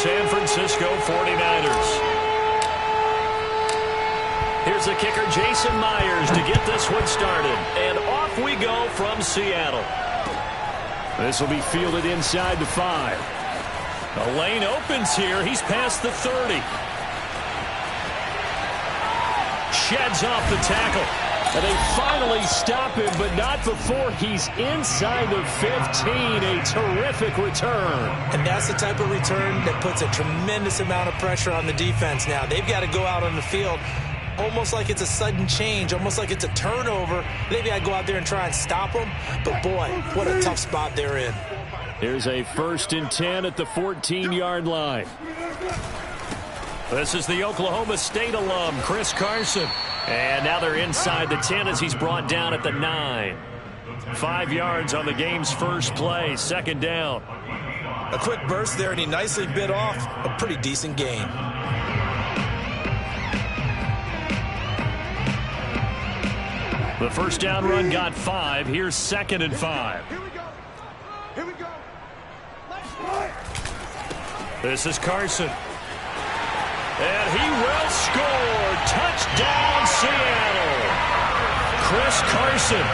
San Francisco 49ers. Here's the kicker, Jason Myers, to get this one started. And off we go from Seattle. This will be fielded inside the 5. The lane opens here. He's past the 30. Sheds off the tackle. And they finally stop him, but not before he's inside the 15. A terrific return. And that's the type of return that puts a tremendous amount of pressure on the defense now. They've got to go out on the field almost like it's a sudden change, almost like it's a turnover. Maybe I go out there and try and stop them. But, boy, what a tough spot they're in. Here's a 1st and 10 at the 14-yard line. This is the Oklahoma State alum, Chris Carson. And now they're inside the 10 as he's brought down at the 9. 5 yards on the game's first play, 2nd down. A quick burst there, and he nicely bit off a pretty decent gain. The first down run got 5. Here's 2nd and 5. Here we go. This is Carson. And he will score. Touchdown, Seattle. Chris Carson,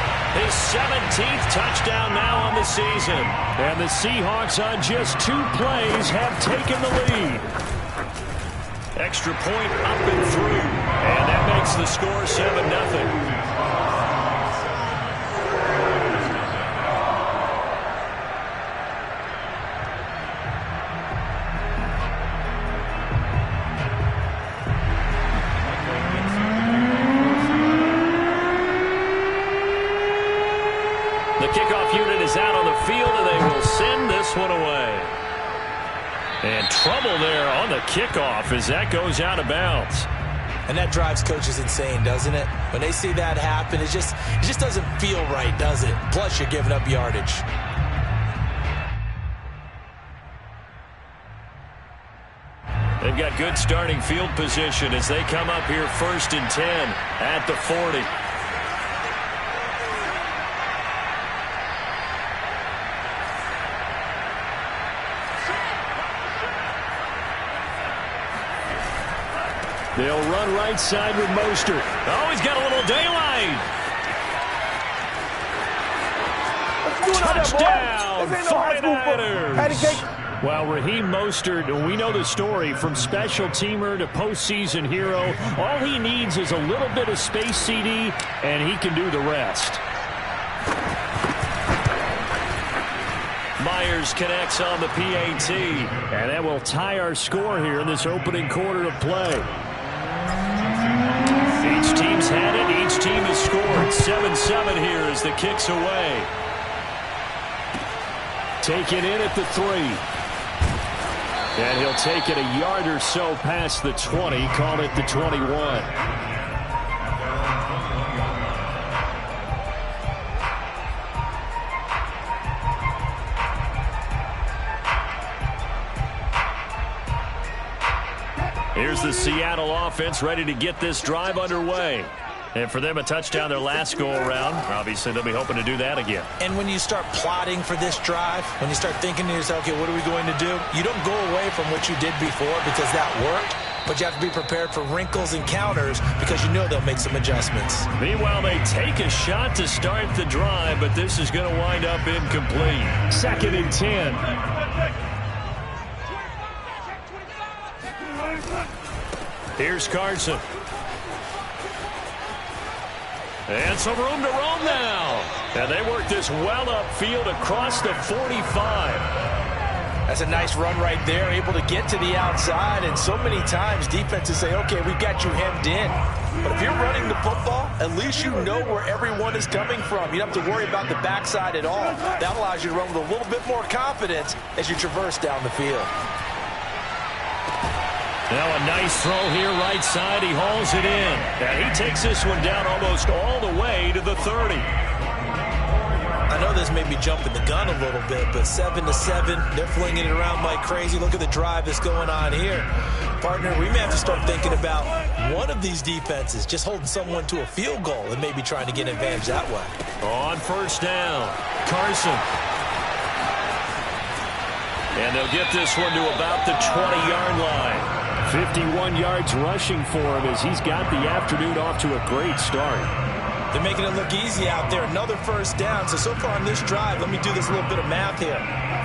his 17th touchdown now on the season. And the Seahawks on just 2 plays have taken the lead. Extra point up and through. And that makes the score 7-0. Out on the field, and they will send this one away. And trouble there on the kickoff as that goes out of bounds. And that drives coaches insane, doesn't it? When they see that happen, it just doesn't feel right, does it? Plus, you're giving up yardage. They've got good starting field position as they come up here 1st and 10 at the 40. They'll run right side with Mostert. Oh, he's got a little daylight. Touchdown, 49ers. Well, Raheem Mostert, we know the story, from special teamer to postseason hero. All he needs is a little bit of space, CD, and he can do the rest. Myers connects on the PAT, and that will tie our score here in this opening quarter of play. Each team's had it. Each team has scored. 7-7 here as the kick's away. Taken in at the 3. And he'll take it a yard or so past the 20. Call it the 21. Here's the Seattle offense ready to get this drive underway. And for them, a touchdown their last go-around. Obviously, they'll be hoping to do that again. And when you start plotting for this drive, when you start thinking to yourself, okay, what are we going to do? You don't go away from what you did before because that worked. But you have to be prepared for wrinkles and counters because you know they'll make some adjustments. Meanwhile, they take a shot to start the drive, but this is going to wind up incomplete. 2nd and 10. Here's Carson. And some room to roam now. And they work this well upfield across the 45. That's a nice run right there, able to get to the outside. And so many times defenses say, okay, we've got you hemmed in. But if you're running the football, at least you know where everyone is coming from. You don't have to worry about the backside at all. That allows you to run with a little bit more confidence as you traverse down the field. Now a nice throw here right side. He hauls it in. And he takes this one down almost all the way to the 30. I know this may be jumping the gun a little bit, but 7-7, they're flinging it around like crazy. Look at the drive that's going on here. Partner, we may have to start thinking about one of these defenses just holding someone to a field goal and maybe trying to get advantage that way. On 1st down, Carson. And they'll get this one to about the 20-yard line. 51 yards rushing for him as he's got the afternoon off to a great start. They're making it look easy out there. Another first down. So far on this drive, let me do this little bit of math here.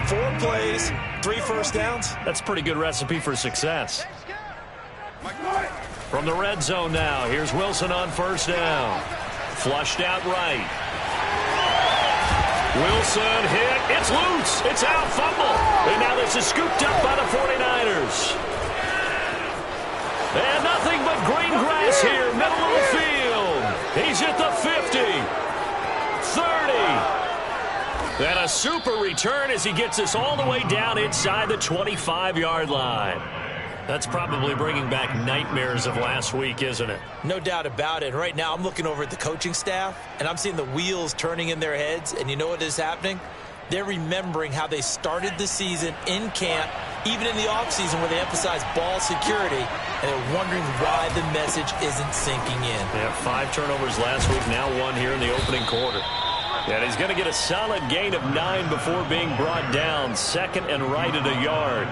4 plays, 3 first downs. That's a pretty good recipe for success. From the red zone now, here's Wilson on first down. Flushed out right. Wilson hit. It's loose. It's out. Fumble. And now this is scooped up by the 49ers. And nothing but green grass here, middle of the field. He's at the 50. 30. And a super return as he gets us all the way down inside the 25-yard line. That's probably bringing back nightmares of last week, isn't it? No doubt about it. Right now, I'm looking over at the coaching staff, and I'm seeing the wheels turning in their heads. And you know what is happening? They're remembering how they started the season in camp, even in the offseason where they emphasized ball security, and they're wondering why the message isn't sinking in. They have 5 turnovers last week, now 1 here in the opening quarter. And he's going to get a solid gain of 9 before being brought down. Second and right at a yard.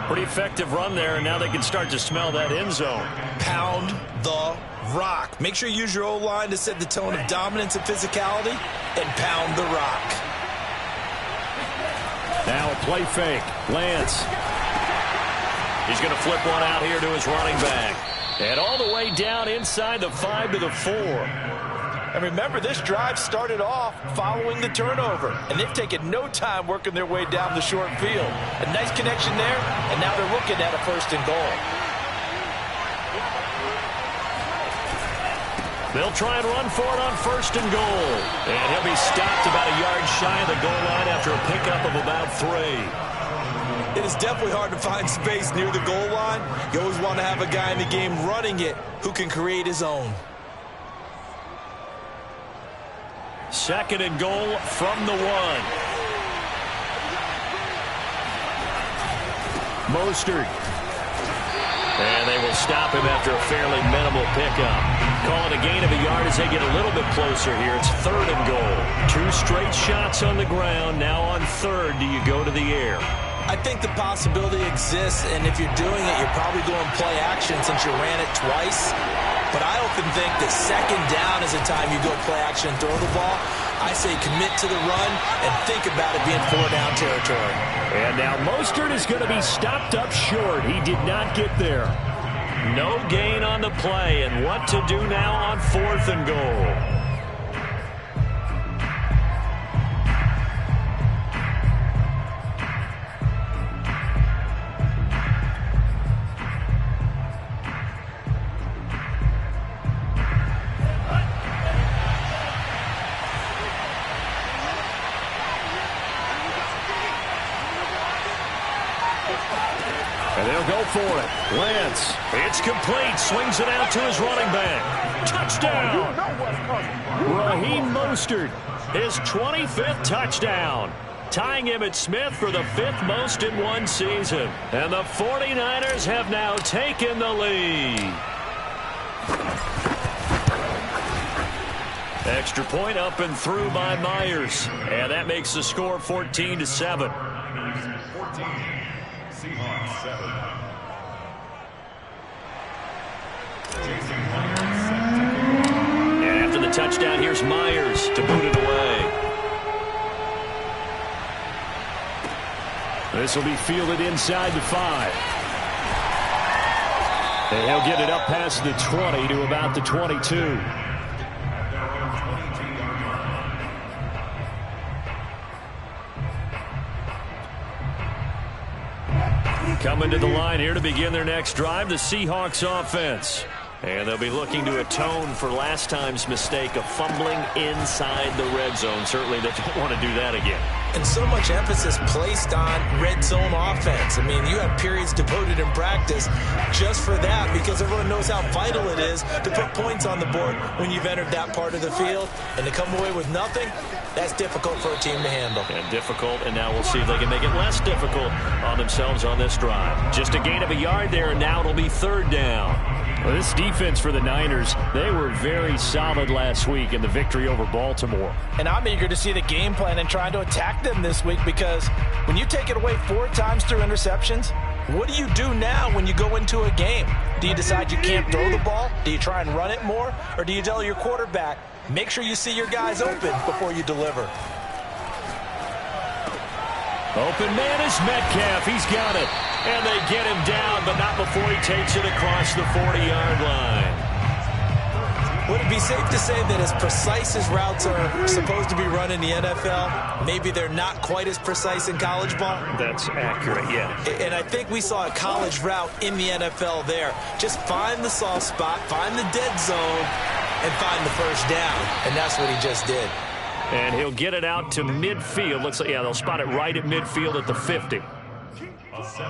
Pretty effective run there, and now they can start to smell that end zone. Pound the rock. Make sure you use your O-line to set the tone of dominance and physicality, and pound the rock. Now a play fake. Lance. He's going to flip one out here to his running back. And all the way down inside the 5 to the 4. And remember, this drive started off following the turnover. And they've taken no time working their way down the short field. A nice connection there, and now they're looking at a 1st and goal. They'll try and run for it on 1st and goal. And he'll be stopped about a yard shy of the goal line after a pickup of about 3. It is definitely hard to find space near the goal line. You always want to have a guy in the game running it who can create his own. 2nd and goal from the 1. Mostert. And they will stop him after a fairly minimal pickup. Call it a gain of a yard as they get a little bit closer here. It's 3rd and goal. 2 straight shots on the ground. Now on 3rd, do you go to the air? I think the possibility exists, and if you're doing it, you're probably going play action since you ran it twice. But I often think that 2nd down is the time you go play action and throw the ball. I say commit to the run and think about it being 4-down territory. And now Mostert is going to be stopped up short. He did not get there. No gain on the play, and what to do now on 4th and goal. And they'll go for it. Lance. It's complete. Swings it out to his running back. Touchdown. Raheem Mostert. His 25th touchdown. Tying him at Smith for the 5th most in one season. And the 49ers have now taken the lead. Extra point up and through by Myers. And that makes the score 14-7. And after the touchdown, here's Myers to boot it away. This will be fielded inside the 5. And he'll get it up past the 20 to about the 22. Coming to the line here to begin their next drive, the Seahawks offense. And they'll be looking to atone for last time's mistake of fumbling inside the red zone. Certainly they don't want to do that again. And so much emphasis placed on red zone offense. I mean, you have periods devoted in practice just for that because everyone knows how vital it is to put points on the board when you've entered that part of the field. And to come away with nothing, that's difficult for a team to handle. And difficult, and now we'll see if they can make it less difficult on themselves on this drive. Just a gain of a yard there, and now it'll be 3rd down. Well, this defense for the Niners, they were very solid last week in the victory over Baltimore. And I'm eager to see the game plan and trying to attack them this week, because when you take it away 4 times through interceptions, what do you do now when you go into a game? Do you decide you can't throw the ball? Do you try and run it more? Or do you tell your quarterback, make sure you see your guys open before you deliver? Open man is Metcalf. He's got it. And they get him down, but not before he takes it across the 40-yard line. Would it be safe to say that as precise as routes are supposed to be run in the NFL, maybe they're not quite as precise in college ball? That's accurate, yeah. And I think we saw a college route in the NFL there. Just find the soft spot, find the dead zone, and find the first down. And that's what he just did. And he'll get it out to midfield. Looks like, yeah, they'll spot it right at midfield at the 50.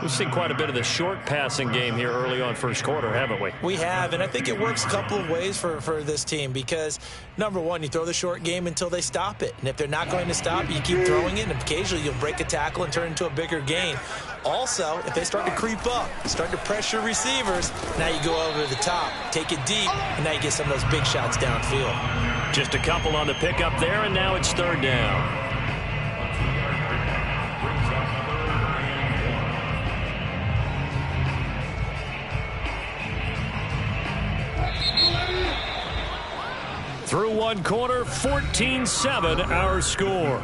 We've seen quite a bit of the short passing game here early on first quarter, haven't we? We have, and I think it works a couple of ways for this team, because, number one, you throw the short game until they stop it. And if they're not going to stop, you keep throwing it, and occasionally you'll break a tackle and turn into a bigger gain. Also, if they start to creep up, start to pressure receivers, now you go over the top, take it deep, and now you get some of those big shots downfield. Just a couple on the pickup there, and now it's third down. Through one quarter, 14-7 our score.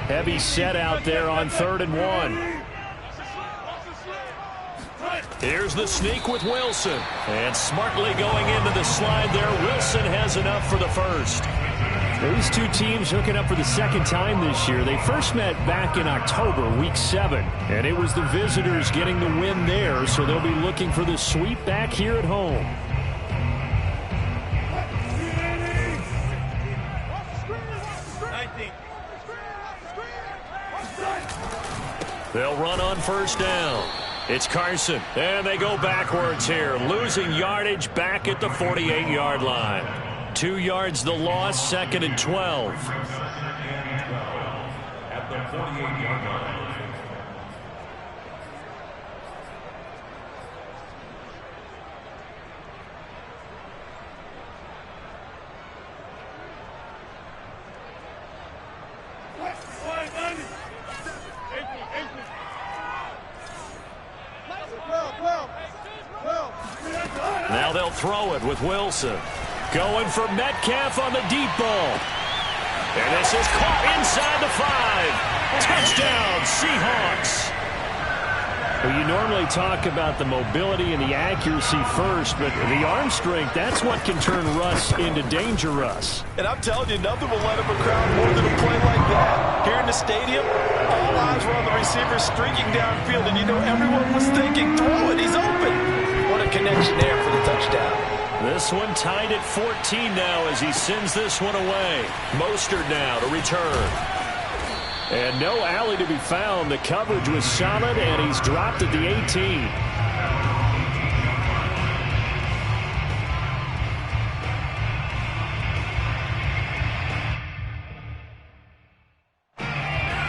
Heavy set out there on 3rd and 1. Here's the sneak with Wilson. And smartly going into the slide there, Wilson has enough for the first. These two teams hooking up for the second time this year. They first met back in October, week 7. And it was the visitors getting the win there, so they'll be looking for the sweep back here at home. They'll run on first down. It's Carson, and they go backwards here, losing yardage back at the 48-yard line. 2 yards the loss, 2nd and 12. At the 48-yard line. Now they'll throw it with Wilson. Going for Metcalf on the deep ball. And this is caught inside the 5. Touchdown, Seahawks. Well, you normally talk about the mobility and the accuracy first, but the arm strength, that's what can turn Russ into danger Russ. And I'm telling you, nothing will let him a crowd more than a play like that. Here in the stadium, all eyes were on the receiver streaking downfield, and you know everyone was thinking, throw it, he's open. What a connection there for the touchdown. This one tied at 14 now as he sends this one away. Mostert now to return. And no alley to be found. The coverage was solid, and he's dropped at the 18.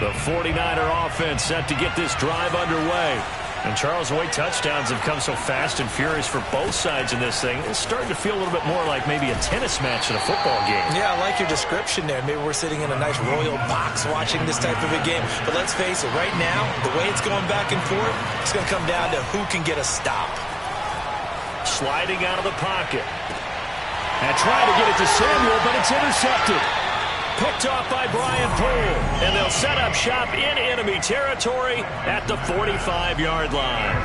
The 49er offense set to get this drive underway. And Charles, the way touchdowns have come so fast and furious for both sides in this thing, it's starting to feel a little bit more like maybe a tennis match in a football game. Yeah, I like your description there. Maybe we're sitting in a nice royal box watching this type of a game. But let's face it, right now, the way it's going back and forth, it's going to come down to who can get a stop. Sliding out of the pocket. And trying to get it to Samuel, but it's intercepted. Picked off by Brian Poole. And they'll set up shop in enemy territory at the 45-yard line.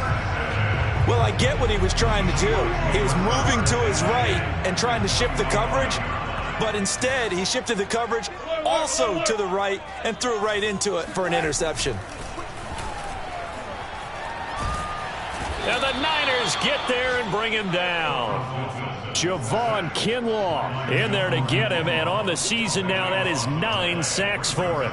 Well, I get what he was trying to do. He was moving to his right and trying to shift the coverage. But instead, he shifted the coverage also to the right and threw right into it for an interception. And the Niners get there and bring him down. Javon Kinlaw in there to get him, and on the season now, that is 9 sacks for him.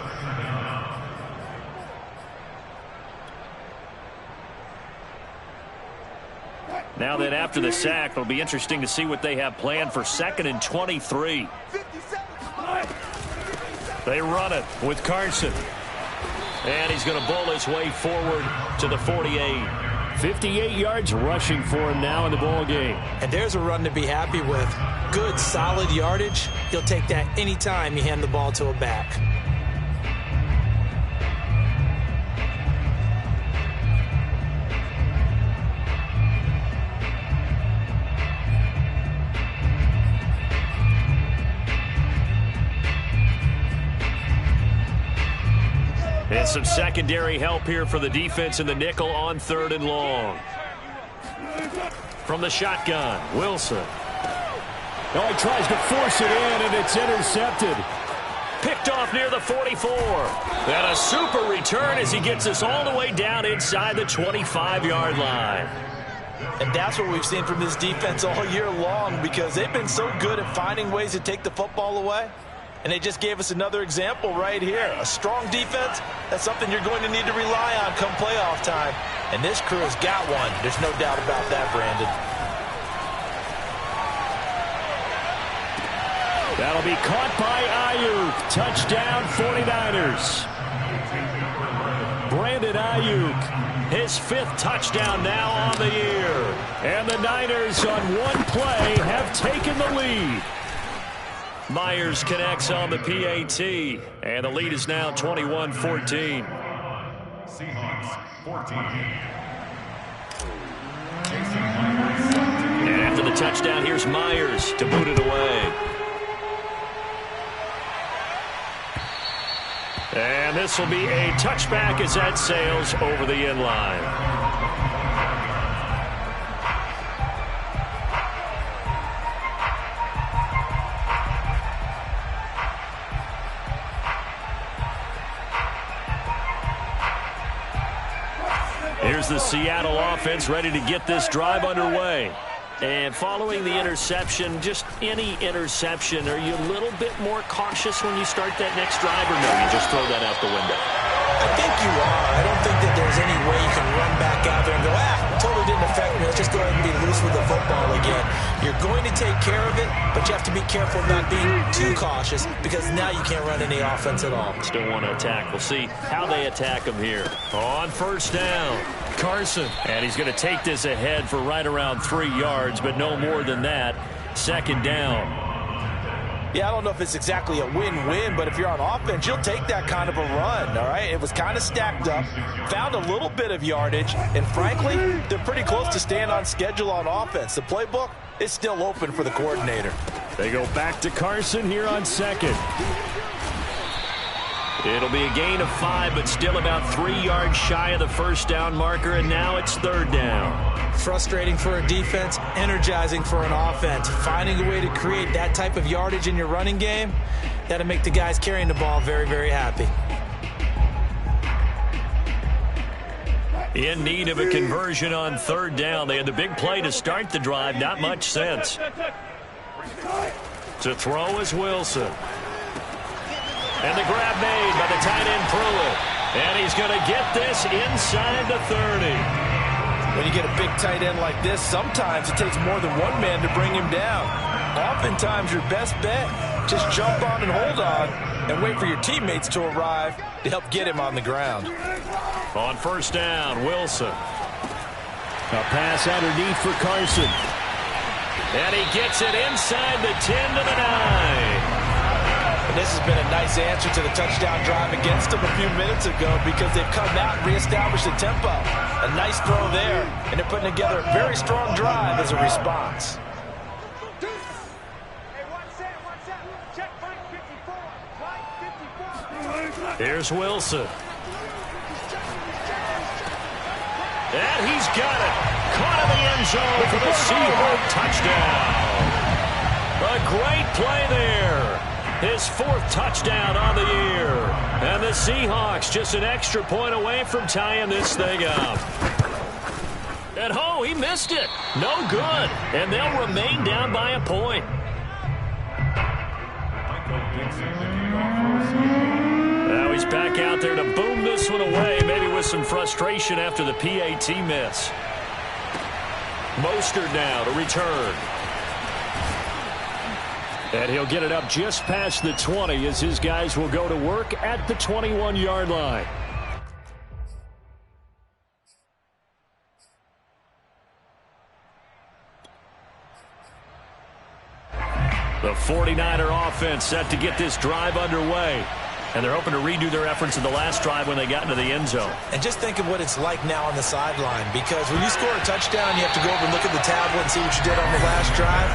Now then, after the sack, it'll be interesting to see what they have planned for 2nd and 23. They run it with Carson. And he's going to bowl his way forward to the 48. 58 yards rushing for him now in the ball game. And there's a run to be happy with. Good, solid yardage. He'll take that anytime you hand the ball to a back. And some secondary help here for the defense in the nickel on 3rd and long. From the shotgun, Wilson. Oh, he tries to force it in, and it's intercepted. Picked off near the 44. And a super return as he gets us all the way down inside the 25-yard line. And that's what we've seen from this defense all year long, because they've been so good at finding ways to take the football away. And they just gave us another example right here. A strong defense, that's something you're going to need to rely on come playoff time. And this crew has got one. There's no doubt about that, Brandon. That'll be caught by Ayuk. Touchdown, 49ers. Brandon Ayuk, his 5th touchdown now on the year. And the Niners on one play have taken the lead. Myers connects on the PAT, and the lead is now 21-14. Seahawks 14. And after the touchdown, here's Myers to boot it away. And this will be a touchback as that sails over the end line. Here's the Seattle offense ready to get this drive underway. And following the interception, just any interception, are you a little bit more cautious when you start that next drive, or no, you just throw that out the window? I think you are. I don't think that there's any way you can run back out there and go, totally didn't affect me. Let's just go ahead and be loose with the football again. You're going to take care of it, but you have to be careful not being too cautious, because now you can't run any offense at all. Still want to attack. We'll see how they attack him here. On 1st down, Carson. And he's going to take this ahead for right around 3 yards, but no more than that. 2nd down. Yeah, I don't know if it's exactly a win-win, but if you're on offense, you'll take that kind of a run, all right? It was kind of stacked up, found a little bit of yardage, and frankly, they're pretty close to staying on schedule on offense. The playbook is still open for the coordinator. They go back to Carson here on 2nd. It'll be a gain of 5, but still about 3 yards shy of the 1st down marker, and now it's 3rd down. Frustrating for a defense, energizing for an offense. Finding a way to create that type of yardage in your running game, that'll make the guys carrying the ball very, very happy. In need of a conversion on 3rd down. They had the big play to start the drive. Not much sense. To throw is Wilson. And the grab made by the tight end Pruitt. And he's going to get this inside the 30. When you get a big tight end like this, sometimes it takes more than one man to bring him down. Oftentimes, your best bet, just jump on and hold on and wait for your teammates to arrive to help get him on the ground. On 1st down, Wilson. A pass underneath for Carson. And he gets it inside the 10 to the 9. And this has been a nice answer to the touchdown drive against them a few minutes ago, because they've come out and reestablished the tempo. A nice throw there, and they're putting together a very strong drive as a response. Here's Wilson. And he's got it. Caught in the end zone for the Seahawks touchdown. A great play there. His 4th touchdown on the year. And the Seahawks just an extra point away from tying this thing up. And oh, he missed it. No good. And they'll remain down by a point. Now he's back out there to boom this one away, maybe with some frustration after the PAT miss. Mostert now to return. And he'll get it up just past the 20 as his guys will go to work at the 21-yard line. The 49er offense set to get this drive underway. And they're hoping to redo their efforts in the last drive when they got into the end zone. And just think of what it's like now on the sideline, because when you score a touchdown, you have to go over and look at the tablet and see what you did on the last drive.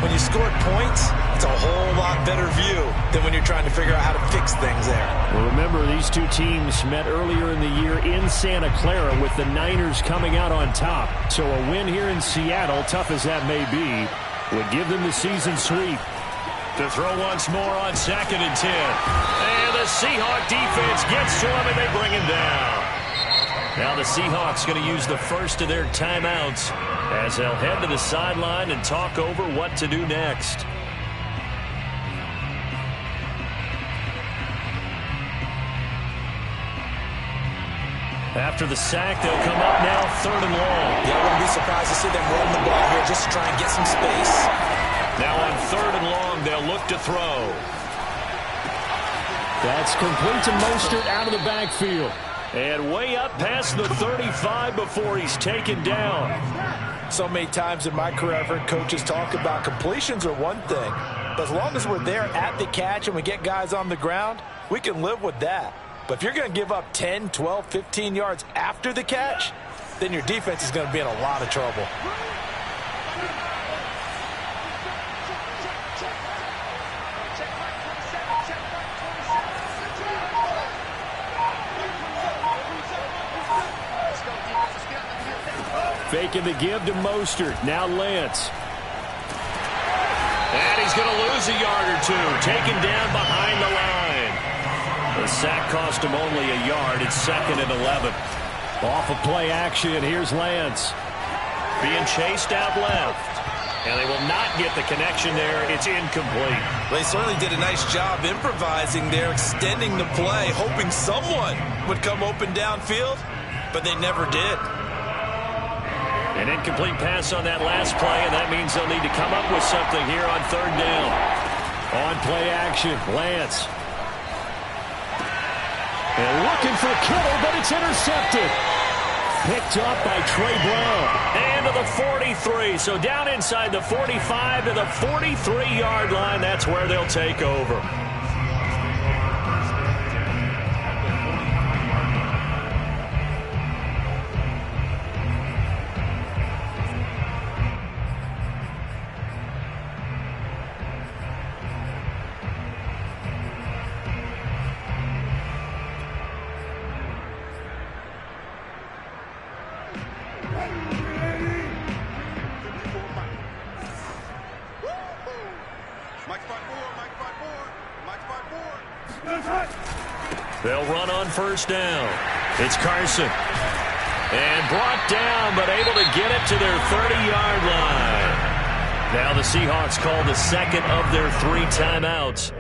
When you scored points, it's a whole lot better view than when you're trying to figure out how to fix things there. Well, remember, these two teams met earlier in the year in Santa Clara with the Niners coming out on top. So a win here in Seattle, tough as that may be, would give them the season sweep. To throw once more on 2nd and 10. And the Seahawk defense gets to him and they bring him down. Now the Seahawks going to use the first of their timeouts as they'll head to the sideline and talk over what to do next. After the sack, they'll come up now 3rd and long. Yeah, I wouldn't be surprised to see them run the ball here just to try and get some space. Now on 3rd and long, they'll look to throw. That's complete to Mostert out of the backfield. And way up past the 35 before he's taken down. So many times in my career, I've heard coaches talk about completions are one thing. But as long as we're there at the catch and we get guys on the ground, we can live with that. But if you're going to give up 10, 12, 15 yards after the catch, then your defense is going to be in a lot of trouble. Faking the give to Mostert. Now Lance. And he's going to lose a yard or two. Taken down behind the line. The sack cost him only a yard. It's 2nd and 11. Off of play action. Here's Lance. Being chased out left. And they will not get the connection there. It's incomplete. They certainly did a nice job improvising there, extending the play, hoping someone would come open downfield, but they never did. An incomplete pass on that last play, and that means they'll need to come up with something here on 3rd down. On play action, Lance. And looking for Kittle, but it's intercepted. Picked up by Trey Brown. And to the 43. So down inside the 45 to the 43-yard line. That's where they'll take over. They'll run on 1st down. It's Carson. And brought down, but able to get it to their 30-yard line. Now the Seahawks call the 2nd of their 3 timeouts,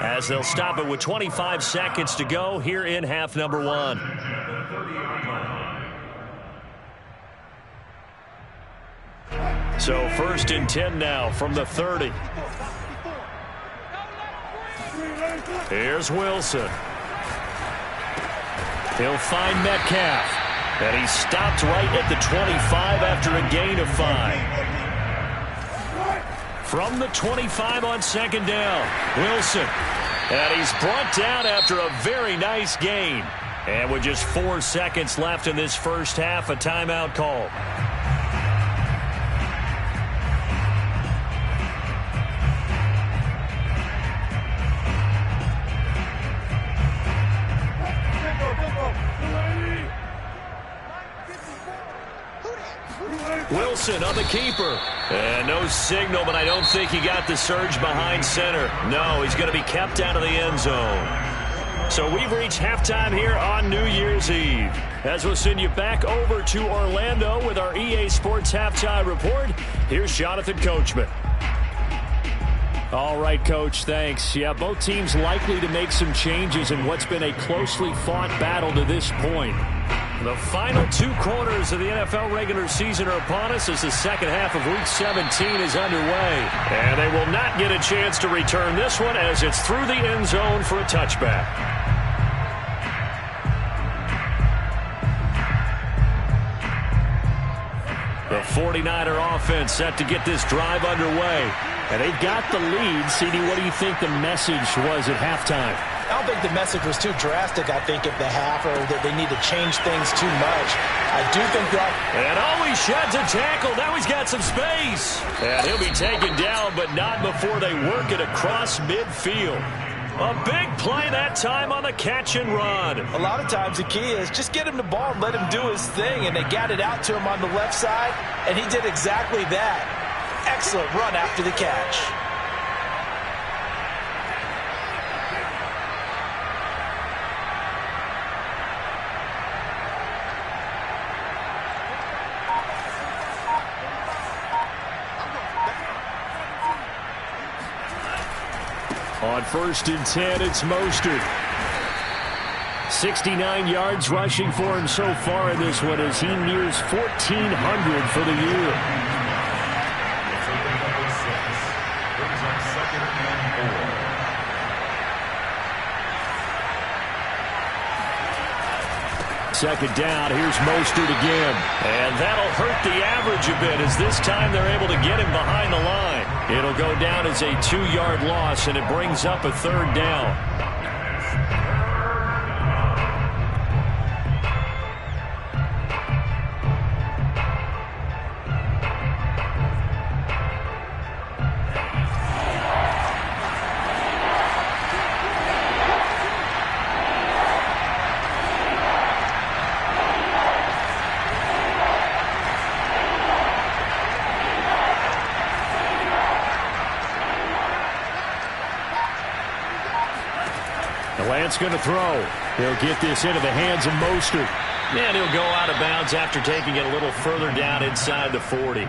as they'll stop it with 25 seconds to go here in half number 1. So 1st and 10 now from the 30. Here's Wilson. He'll find Metcalf. And he stopped right at the 25 after a gain of 5. From the 25 on 2nd down, Wilson. And he's brought down after a very nice gain. And with just 4 seconds left in this first half, a timeout call. Wilson on the keeper. And no signal, but I don't think he got the surge behind center. No, he's going to be kept out of the end zone. So we've reached halftime here on New Year's Eve. As we'll send you back over to Orlando with our EA Sports Halftime Report, here's Jonathan Coachman. All right, Coach, thanks. Yeah, both teams likely to make some changes in what's been a closely fought battle to this point. The final 2 quarters of the NFL regular season are upon us as the second half of Week 17 is underway. And they will not get a chance to return this one as it's through the end zone for a touchback. The 49er offense set to get this drive underway. And they've got the lead. CD, what do you think the message was at halftime? I don't think the message was too drastic, I think, at the half, or that they need to change things too much. I do think that... And always sheds a tackle. Now he's got some space. And he'll be taken down, but not before they work it across midfield. A big play that time on the catch and run. A lot of times the key is just get him the ball and let him do his thing, and they got it out to him on the left side, and he did exactly that. Excellent run after the catch. On 1st and 10, it's Mostert. 69 yards rushing for him so far in this one as he nears 1,400 for the year. Second down, here's Mostert again. And that'll hurt the average a bit as this time they're able to get him behind the line. It'll go down as a 2-yard loss, and it brings up a 3rd down. Lance going to throw. He'll get this into the hands of Mostert. And he'll go out of bounds after taking it a little further down inside the 40.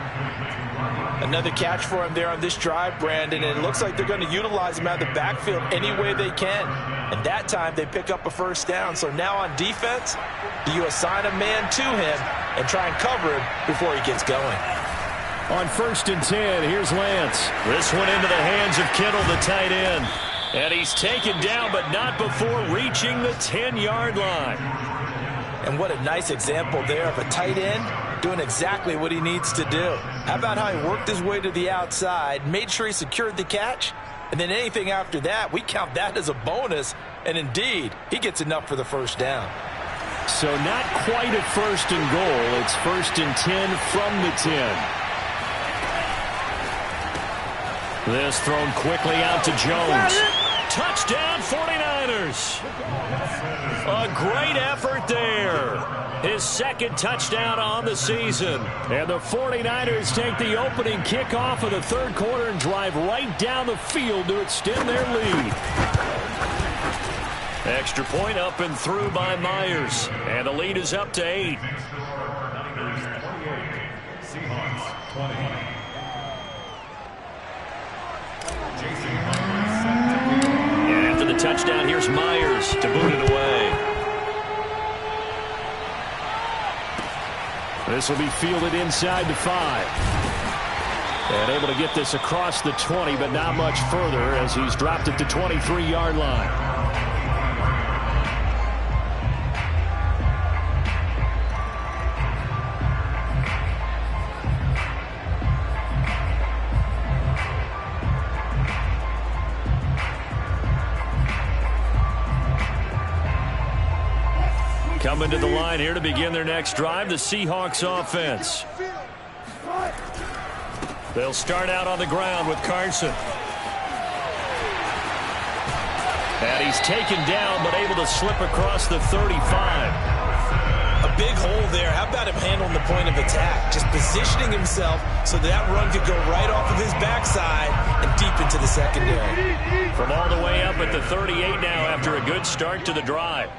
Another catch for him there on this drive, Brandon. And it looks like they're going to utilize him out of the backfield any way they can. And that time they pick up a 1st down. So now on defense, do you assign a man to him and try and cover him before he gets going? On 1st and 10, here's Lance. This one into the hands of Kittle, the tight end. And he's taken down, but not before reaching the 10-yard line. And what a nice example there of a tight end doing exactly what he needs to do. How about how he worked his way to the outside, made sure he secured the catch, and then anything after that, we count that as a bonus. And indeed, he gets enough for the 1st down. So not quite a 1st and goal. It's 1st and 10 from the 10. This thrown quickly out to Jones. Touchdown 49ers. A great effort there. His 2nd touchdown on the season. And the 49ers take the opening kickoff of the 3rd quarter and drive right down the field to extend their lead. Extra point up and through by Myers. And the lead is up to 8. Seahawks 20. And after the touchdown, here's Myers to boot it away. This will be fielded inside the 5. And able to get this across the 20, but not much further as he's dropped at the 23-yard line. Coming to the line here to begin their next drive, the Seahawks offense. They'll start out on the ground with Carson. And he's taken down, but able to slip across the 35. A big hole there. How about him handling the point of attack? Just positioning himself so that run could go right off of his backside and deep into the secondary. From all the way up at the 38 now after a good start to the drive.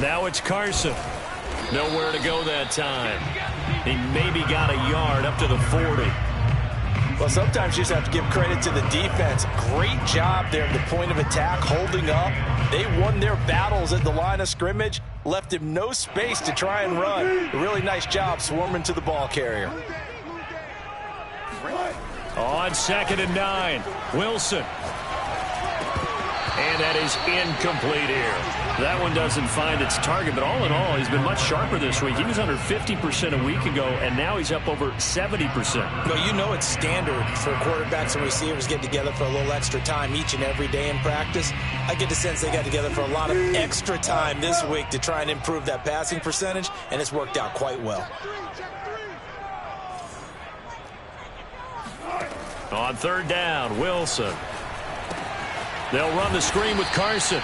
Now it's Carson. Nowhere to go that time. He maybe got a yard up to the 40. Well, sometimes you just have to give credit to the defense. Great job there at the point of attack, holding up. They won their battles at the line of scrimmage, left him no space to try and run. A really nice job swarming to the ball carrier. On 2nd and 9, Wilson. And that is incomplete here. That one doesn't find its target, but all in all, he's been much sharper this week. He was under 50% a week ago, and now he's up over 70%. Well, you know it's standard for quarterbacks and receivers get together for a little extra time each and every day in practice. I get the sense they got together for a lot of extra time this week to try and improve that passing percentage, and it's worked out quite well. On 3rd down, Wilson. They'll run the screen with Carson.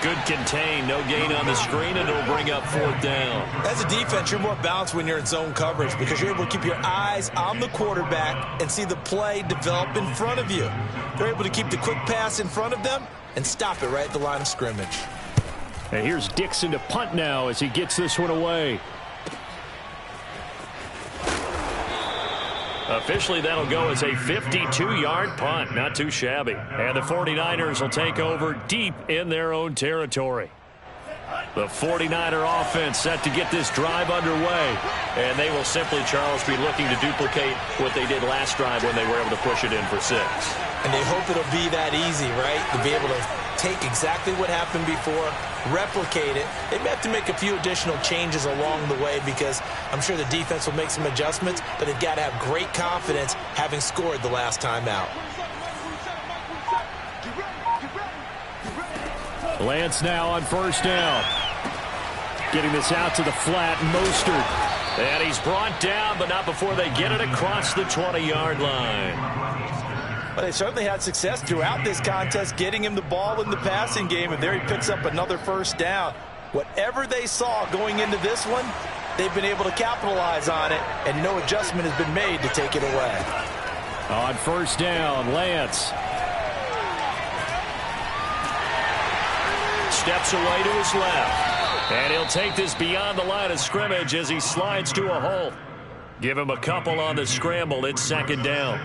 Good contain, no gain on the screen, and it'll bring up 4th down. As a defense, you're more balanced when you're in zone coverage because you're able to keep your eyes on the quarterback and see the play develop in front of you. They're able to keep the quick pass in front of them and stop it right at the line of scrimmage. And here's Dixon to punt now as he gets this one away. Officially, that'll go as a 52-yard punt. Not too shabby. And the 49ers will take over deep in their own territory. The 49er offense set to get this drive underway. And they will simply, Charles, be looking to duplicate what they did last drive when they were able to push it in for 6. And they hope it'll be that easy, right? To be able to take exactly what happened before, replicate it. They may have to make a few additional changes along the way because I'm sure the defense will make some adjustments, but they've got to have great confidence having scored the last time out. Lance now on 1st down. Getting this out to the flat, Mostert. And he's brought down, but not before they get it across the 20-yard line. Well, they certainly had success throughout this contest getting him the ball in the passing game, and there he picks up another 1st down. Whatever they saw going into this one, they've been able to capitalize on it, and no adjustment has been made to take it away. On 1st down, Lance. Steps away to his left. And he'll take this beyond the line of scrimmage as he slides to a hole. Give him a couple on the scramble. It's 2nd down.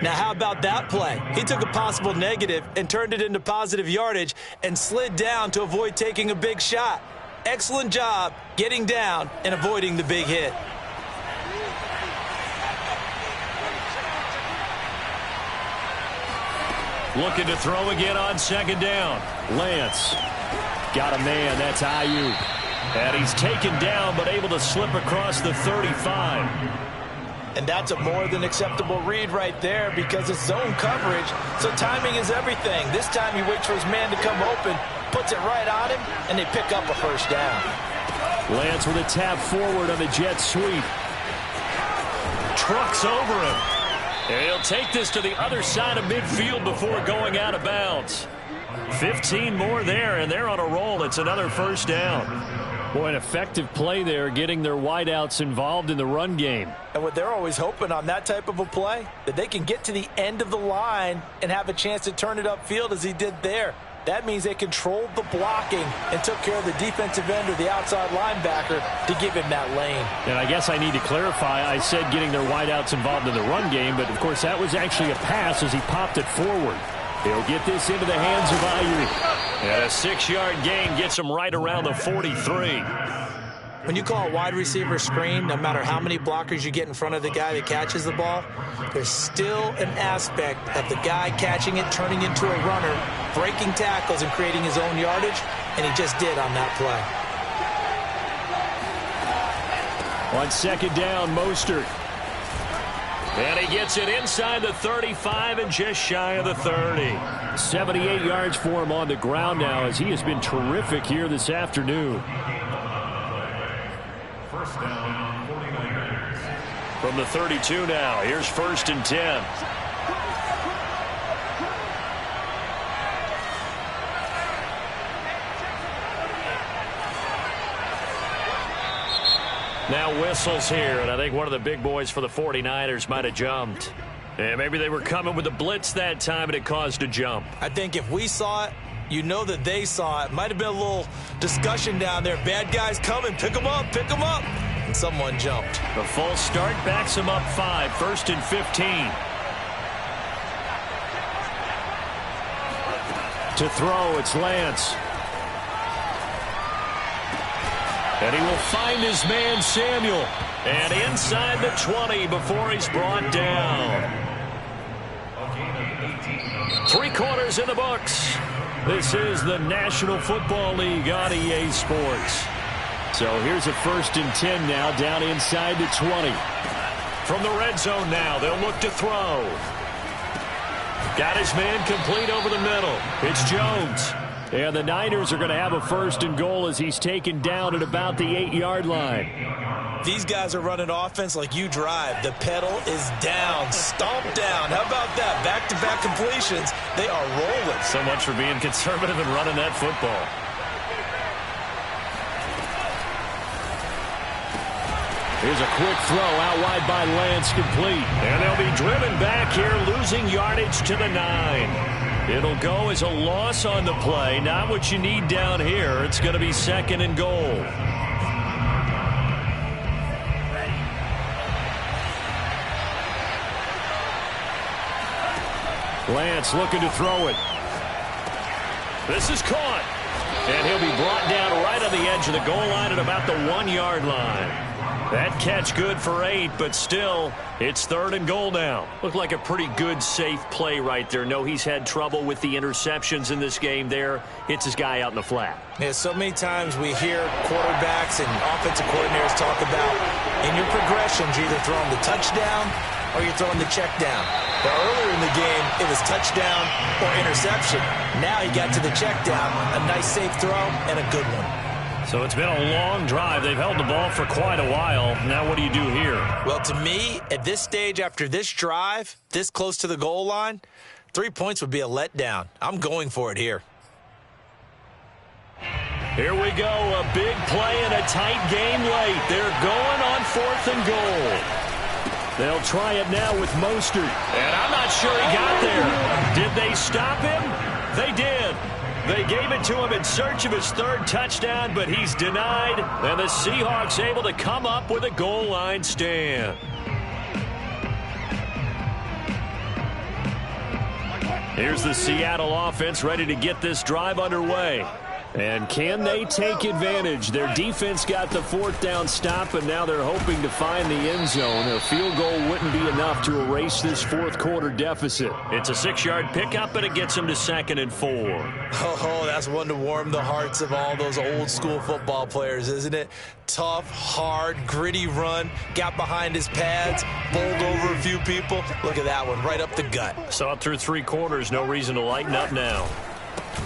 Now, how about that play? He took a possible negative and turned it into positive yardage and slid down to avoid taking a big shot. Excellent job getting down and avoiding the big hit. Looking to throw again on 2nd down. Lance. Got a man. That's Ayuk. And he's taken down but able to slip across the 35. And that's a more than acceptable read right there because it's zone coverage, so timing is everything. This time he waits for his man to come open, puts it right on him, and they pick up a 1st down. Lance with a tap forward on the jet sweep. Trucks over him. And he'll take this to the other side of midfield before going out of bounds. 15 more there, and they're on a roll. It's another 1st down. Boy, an effective play there, getting their wideouts involved in the run game. And what they're always hoping on that type of a play, that they can get to the end of the line and have a chance to turn it upfield as he did there. That means they controlled the blocking and took care of the defensive end or the outside linebacker to give him that lane. And I guess I need to clarify, I said getting their wideouts involved in the run game, but of course that was actually a pass as he popped it forward. He'll get this into the hands of Ayuk. And a 6-yard gain gets him right around the 43. When you call a wide receiver screen, no matter how many blockers you get in front of the guy that catches the ball, there's still an aspect of the guy catching it, turning into a runner, breaking tackles and creating his own yardage, and he just did on that play. On 2nd down, Mostert. And he gets it inside the 35 and just shy of the 30. 78 yards for him on the ground now as he has been terrific here this afternoon. 1st down, 49ers. From the 32 now, here's 1st and 10. Now whistles here, and I think one of the big boys for the 49ers might have jumped. And maybe they were coming with a blitz that time, and it caused a jump. I think if we saw it, you know that they saw it. Might have been a little discussion down there. Bad guys coming. Pick them up. Pick them up. And someone jumped. The full start backs him up 5. 1st and 15. To throw, it's Lance. And he will find his man, Samuel. And inside the 20 before he's brought down. 3 quarters in the books. This is the National Football League on EA Sports. So here's a 1st and 10 now, down inside the 20. From the red zone now, they'll look to throw. Got his man complete over the middle. It's Jones. And the Niners are going to have a 1st and goal as he's taken down at about the 8-yard line. These guys are running offense like you drive. The pedal is down, stomped down. How about that? Back-to-back completions. They are rolling. So much for being conservative and running that football. Here's a quick throw out wide by Lance, complete. And they'll be driven back here, losing yardage to the 9. It'll go as a loss on the play. Not what you need down here. It's going to be 2nd and goal. Lance looking to throw it. This is caught. And he'll be brought down right on the edge of the goal line at about the 1-yard line. That catch good for 8, but still, it's 3rd and goal now. Looked like a pretty good, safe play right there. No, he's had trouble with the interceptions in this game there. Hits his guy out in the flat. Yeah, so many times we hear quarterbacks and offensive coordinators talk about, in your progressions, you're either throwing the touchdown or you're throwing the check down. But earlier in the game, it was touchdown or interception. Now he got to the check down, a nice safe throw, and a good one. So it's been a long drive. They've held the ball for quite a while. Now what do you do here? Well, to me, at this stage, after this drive, this close to the goal line, 3 points would be a letdown. I'm going for it here. Here we go. A big play and a tight game late. They're going on 4th and goal. They'll try it now with Mostert. And I'm not sure he got there. Did they stop him? They did. They gave it to him in search of his 3rd touchdown, but he's denied. And the Seahawks able to come up with a goal line stand. Here's the Seattle offense ready to get this drive underway. And can they take advantage? Their defense got the 4th down stop, and now they're hoping to find the end zone. A field goal wouldn't be enough to erase this 4th quarter deficit. It's a 6-yard pickup, and it gets them to 2nd and 4. Oh, that's one to warm the hearts of all those old-school football players, isn't it? Tough, hard, gritty run. Got behind his pads, bowled over a few people. Look at that one, right up the gut. Saw it through 3 quarters. No reason to lighten up now.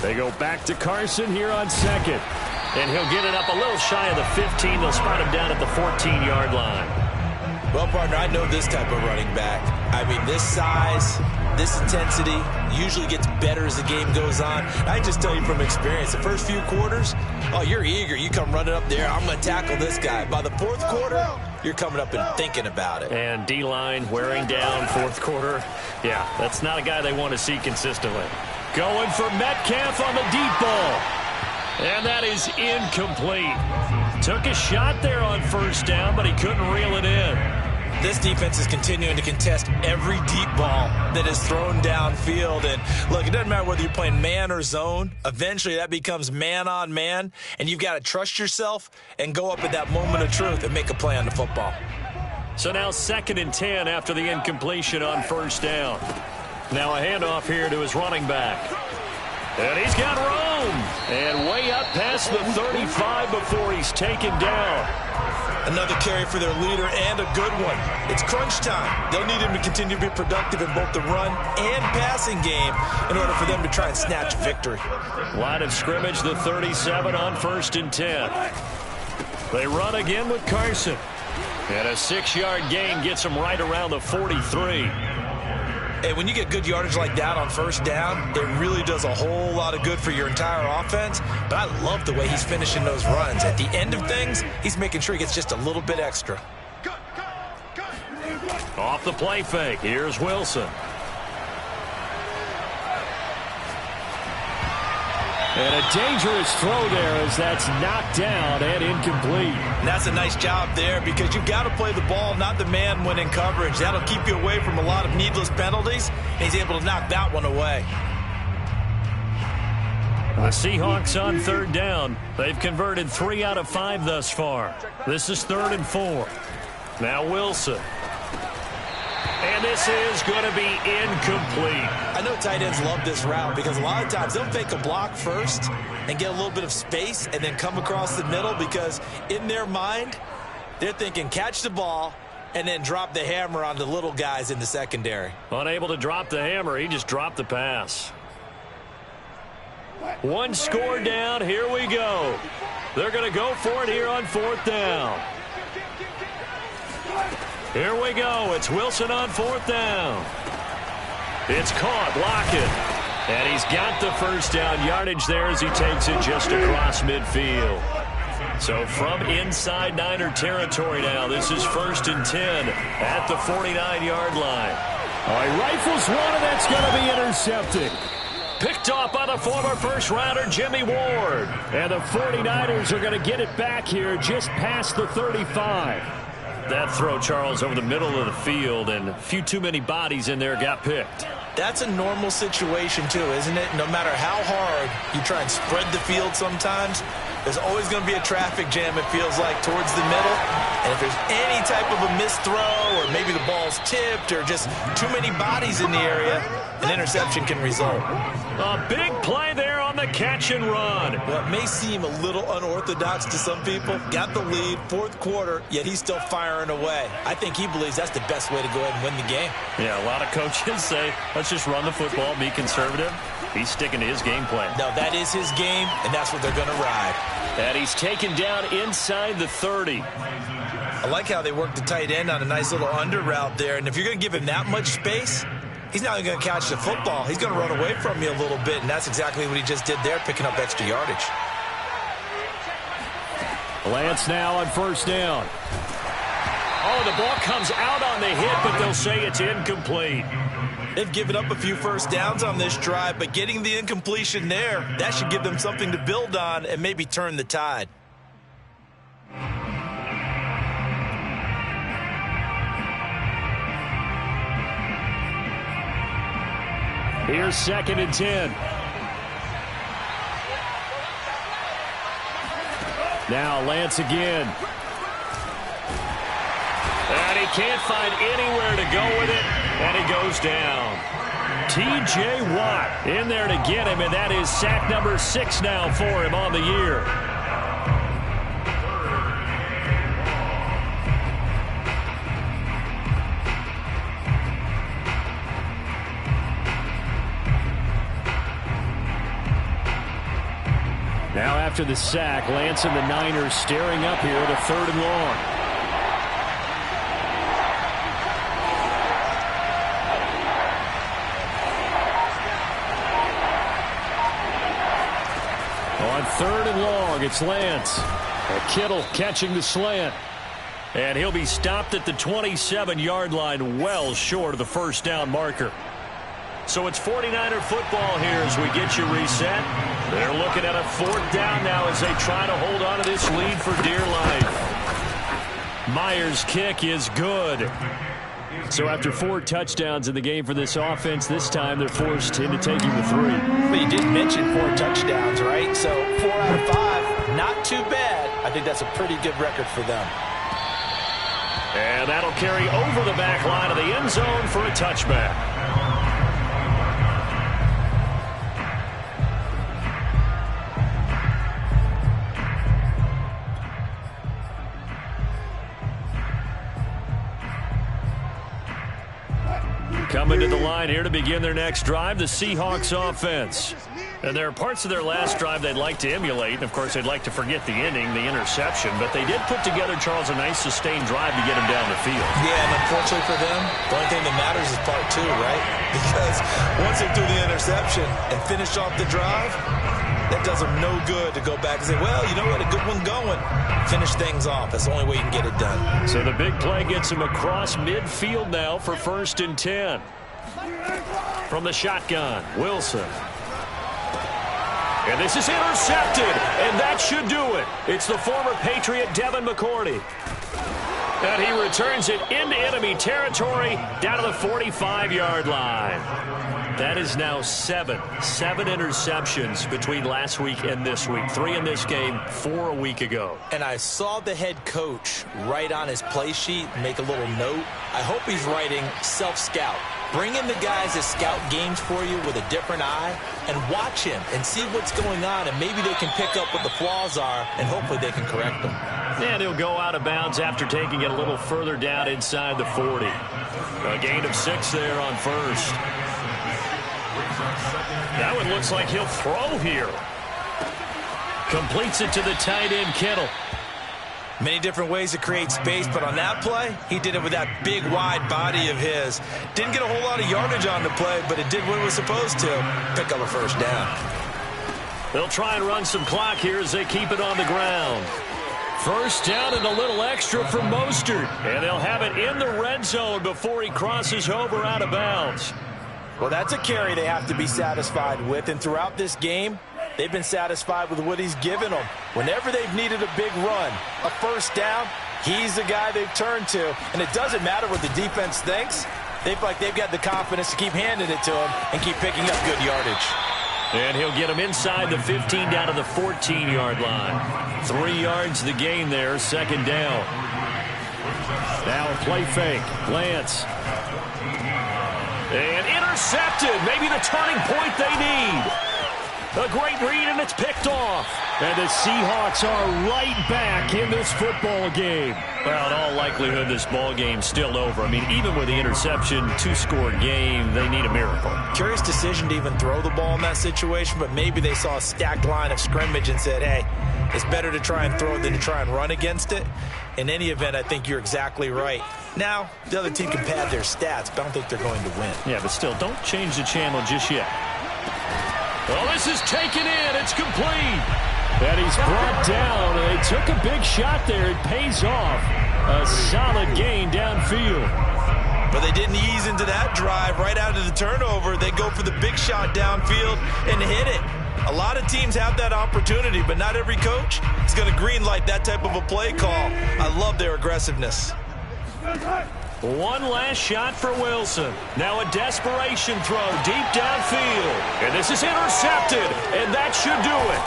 They go back to Carson here on 2nd. And he'll get it up a little shy of the 15. They'll spot him down at the 14-yard line. Well, partner, I know this type of running back. I mean, this size, this intensity usually gets better as the game goes on. I just tell you from experience, the first few quarters, oh, you're eager. You come running up there. I'm going to tackle this guy. By the 4th quarter, you're coming up and thinking about it. And D-line wearing down 4th quarter. Yeah, that's not a guy they want to see consistently. Going for Metcalf on the deep ball. And that is incomplete. Took a shot there on 1st down, but he couldn't reel it in. This defense is continuing to contest every deep ball that is thrown downfield. And look, it doesn't matter whether you're playing man or zone. Eventually that becomes man on man. And you've got to trust yourself and go up at that moment of truth and make a play on the football. So now 2nd and 10 after the incompletion on 1st down. Now a handoff here to his running back. And he's got room. And way up past the 35 before he's taken down. Another carry for their leader and a good one. It's crunch time. They'll need him to continue to be productive in both the run and passing game in order for them to try and snatch victory. Line of scrimmage, the 37 on 1st and 10. They run again with Carson. And a 6-yard gain gets them right around the 43. And when you get good yardage like that on 1st down, it really does a whole lot of good for your entire offense. But I love the way he's finishing those runs. At the end of things, he's making sure he gets just a little bit extra. Off the play fake, here's Wilson. And a dangerous throw there as that's knocked down and incomplete. And that's a nice job there because you've got to play the ball, not the man when in coverage. That'll keep you away from a lot of needless penalties, and he's able to knock that one away. The Seahawks on third down. They've converted 3 out of 5 thus far. This is 3rd and 4. Now Wilson. And this is going to be incomplete. I know tight ends love this route because a lot of times they'll fake a block first and get a little bit of space and then come across the middle because in their mind, they're thinking catch the ball and then drop the hammer on the little guys in the secondary. Unable to drop the hammer, he just dropped the pass. 1 score down, here we go. They're going to go for it here on 4th down. Here we go. It's Wilson on 4th down. It's caught. Lockett. And he's got the first down yardage there as he takes it just across midfield. So from inside Niner territory now, this is 1st and 10 at the 49-yard line. All right, rifles one, and that's going to be intercepted. Picked off by the former first-rounder Jimmy Ward. And the 49ers are going to get it back here just past the 35. That throw, Charles, over the middle of the field, and a few too many bodies in there got picked. That's a normal situation, too, isn't it? No matter how hard you try and spread the field sometimes, there's always going to be a traffic jam, it feels like, towards the middle. And if there's any type of a missed throw or maybe the ball's tipped or just too many bodies in the area, an interception can result. A big play there on the catch and run. Well, it may seem a little unorthodox to some people. Got the lead, 4th quarter, yet he's still firing away. I think he believes that's the best way to go ahead and win the game. Yeah, a lot of coaches say, let's just run the football, be conservative. He's sticking to his game plan. No, that is his game, and that's what they're going to ride. And he's taken down inside the 30. I like how they work the tight end on a nice little under route there. And if you're going to give him that much space, he's not going to catch the football. He's going to run away from you a little bit, and that's exactly what he just did there, picking up extra yardage. Lance now on 1st down. Oh, the ball comes out on the hit, but they'll say it's incomplete. They've given up a few first downs on this drive, but getting the incompletion there, that should give them something to build on and maybe turn the tide. Here's 2nd and 10. Now Lance again. And he can't find anywhere to go with it, and he goes down. T.J. Watt in there to get him, and that is sack number 6 now for him on the year. Now after the sack, Lance and the Niners staring up here at a 3rd and long. On 3rd and long, it's Lance. Kittle catching the slant. And he'll be stopped at the 27-yard line, well short of the first down marker. So it's 49er football here as we get you reset. They're looking at a 4th down now as they try to hold on to this lead for dear life. Myers' kick is good. So after 4 touchdowns in the game for this offense, this time they're forced into taking the 3. But you did mention 4 touchdowns, right? So 4 out of 5, not too bad. I think that's a pretty good record for them. And that'll carry over the back line of the end zone for a touchback. Coming to the line here to begin their next drive, the Seahawks offense. And there are parts of their last drive they'd like to emulate. And, of course, they'd like to forget the inning, the interception. But they did put together, Charles, a nice sustained drive to get him down the field. Yeah, and unfortunately for them, the only thing that matters is part 2, right? Because once they threw the interception and finished off the drive, that does them no good to go back and say, well, you know what, a good one going. Finish things off. That's the only way you can get it done. So the big play gets him across midfield now for 1st and 10. From the shotgun, Wilson. And this is intercepted, and that should do it. It's the former Patriot Devin McCourty. And he returns it into enemy territory down to the 45-yard line. That is now 7 interceptions between last week and this week. 3 in this game, 4 a week ago. And I saw the head coach write on his play sheet, make a little note. I hope he's writing self-scout. Bring in the guys that scout games for you with a different eye and watch him and see what's going on, and maybe they can pick up what the flaws are, and hopefully they can correct them. And he'll go out of bounds after taking it a little further down inside the 40. A gain of 6 there on first. That one looks like he'll throw here. Completes it to the tight end, Kittle. Many different ways to create space, but on that play, he did it with that big, wide body of his. Didn't get a whole lot of yardage on the play, but it did what it was supposed to. Pick up a first down. They'll try and run some clock here as they keep it on the ground. First down and a little extra for Mostert. And they'll have it in the red zone before he crosses over out of bounds. Well, that's a carry they have to be satisfied with, and throughout this game, they've been satisfied with what he's given them. Whenever they've needed a big run, a first down, he's the guy they've turned to. And it doesn't matter what the defense thinks. They've got the confidence to keep handing it to him and keep picking up good yardage. And he'll get him inside the 15 down to the 14-yard line. 3 yards the gain there, second down. Now a play fake. Lance. And intercepted. Maybe the turning point they need. A great read, and it's picked off. And the Seahawks are right back in this football game. Well, in all likelihood, this ball game's still over. I mean, even with the interception, 2-score game, they need a miracle. Curious decision to even throw the ball in that situation, but maybe they saw a stacked line of scrimmage and said, hey, it's better to try and throw than to try and run against it. In any event, I think you're exactly right. Now, the other team can pad their stats, but I don't think they're going to win. Yeah, but still, don't change the channel just yet. Well, this is taken in. It's complete. And he's brought down. They took a big shot there. It pays off. A solid gain downfield. But they didn't ease into that drive right out of the turnover. They go for the big shot downfield and hit it. A lot of teams have that opportunity, but not every coach is going to green light that type of a play call. I love their aggressiveness. One last shot for Wilson. Now a desperation throw deep downfield. And this is intercepted, and that should do it.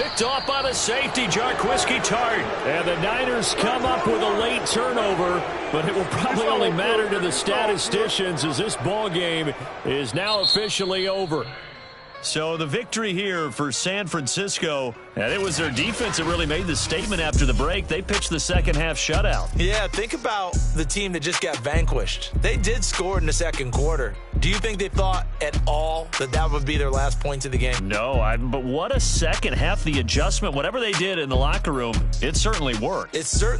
Picked off by the safety, Jarquiski Tart. And the Niners come up with a late turnover, but it will probably only matter to the statisticians as this ball game is now officially over. So the victory here for San Francisco, and it was their defense that really made the statement after the break. They pitched the second half shutout. Yeah, think about the team that just got vanquished. They did score in the second quarter. Do you think they thought at all that that would be their last points of the game? No, but what a second half, the adjustment, whatever they did in the locker room, it certainly worked. It certainly